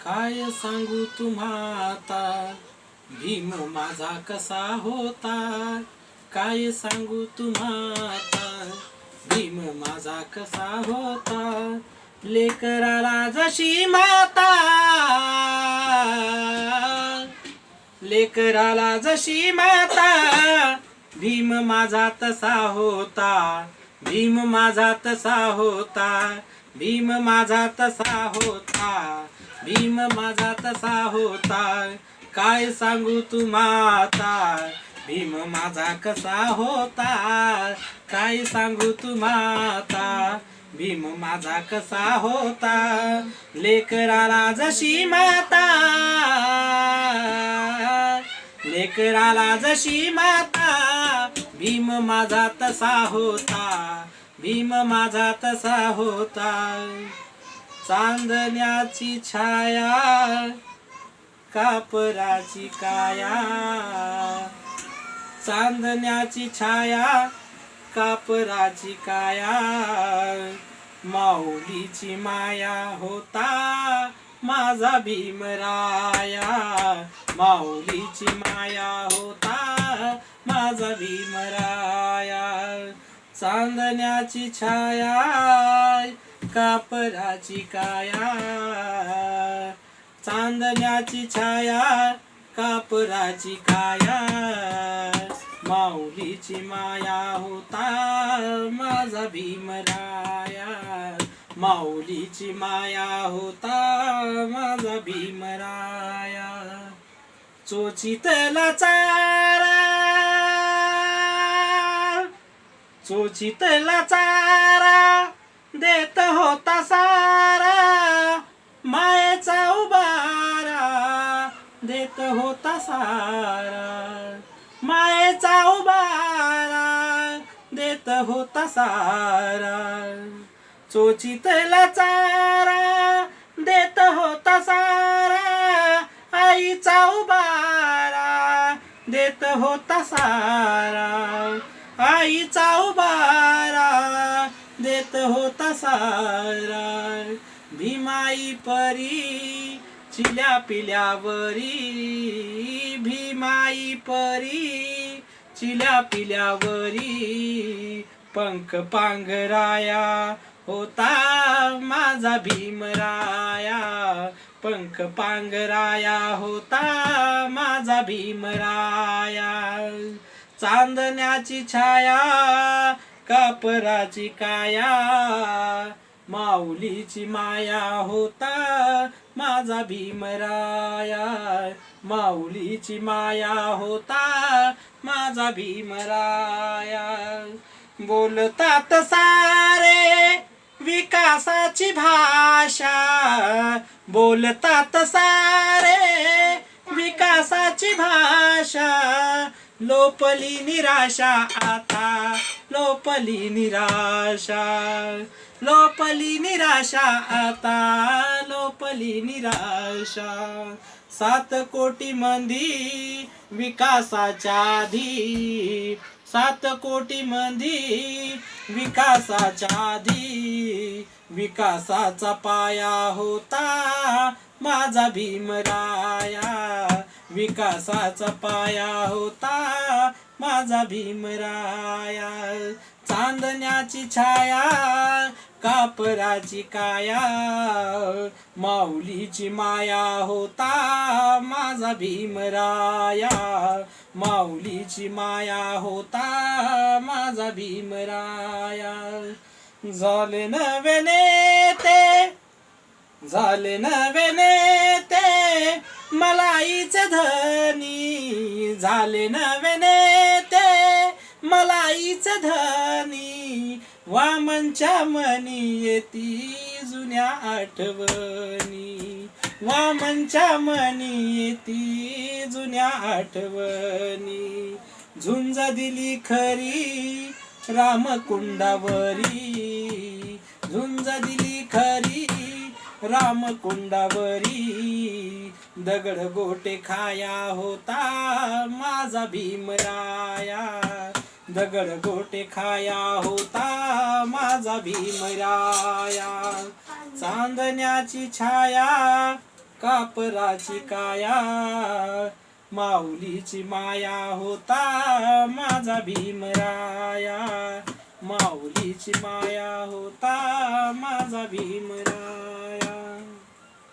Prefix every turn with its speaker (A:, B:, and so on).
A: काय सांगू तुम्हा आता, भीम माझा कसा होता. काय सांगू तुम्हा आता, भीम माझा कसा होता. लेकराला जशी माता, लेकराला जशी माता, भीम माझा तसा होता. भीम माझा तसा होता. भीम माझा तसा होता. भीम माझा तसा होता. काय सांगू तुम्हा आता, भीम माझा कसा होता. काय सांगू तुम्हा आता, भीम माझा कसा होता. लेकराला जशी माता, लेकराला जशी माता, भीम माझा तसा होता. भीम माझा तसा होता. चांदण्याची छाया, कापराची काया. चांदण्याची छाया, कापराची काया. माऊलीची माया होता माझा भीमराया. माऊलीची माया होता माझा भीमराया. चांदण्याची छाया, कापराची काया. चांदण्याची छाया, कापराची काया. माऊलीची माया होता माझा भीमराया. माऊलीची माया होता माझा भीमराया. चोचीतला चारा, चोचीतला चारा, देत होता सारा. मायेचा उबारा, देत होता सारा. मायेचा उबारा, देत होता सारा. चोचीतला चारा, देत होता सारा. आईचा उबारा, देत होता सारा. आईचा उबारा, देत होता सारा. भीमाई परी चिल्या पिल्यावरी. भीमाई परी चिल्या पिल्यावरी. पंख पांघराया होता माझा भीमराया. पंख पांघराया होता माझा भीमराया. चांदण्याची छाया, कापराची काया. माऊलीची माया होता माझा भीमराया. माऊलीची माया होता माझा भीमराया. बोलतात सारे विकासाची भाषा. बोलतात सारे विकासाची भाषा. लोपली निराशा आता, लोपली निराशा. लोपली निराशा आता, लोपली निराशा. 7 कोटी मंदी विकासाच्या आधी. 7 कोटी मंदी विकासाच्या आधी. विकासाचा पाया होता माझा भीमराया. विकासाचा पाया होता माझा भीमराया. चांदण्याची छाया, कापराची काया. माऊलीची माया होता माझा भीमराया. माऊलीची माया होता माझा भीमराया. झाले नवे नेते, झाले नवे नेते, मलाईचे धनी. झाले नवे नेते, मलाईचे धनी. वामनच्या मनी येती जुन्या आठवणी. वामनच्या मनी येती जुन्या आठवणी. झुंज दिली खरी रामकुंडावरी. झुंज दिली खरी रामकुंडावरी. दगड गोटे खाया होता माझा भीमराया. दगड गोटे खाया होता माझा भीमराया. चांदण्याची छाया, कापराची काया, माऊलीची माया होता माझा भीमराया, माऊलीची माया होता माझा भीमराया.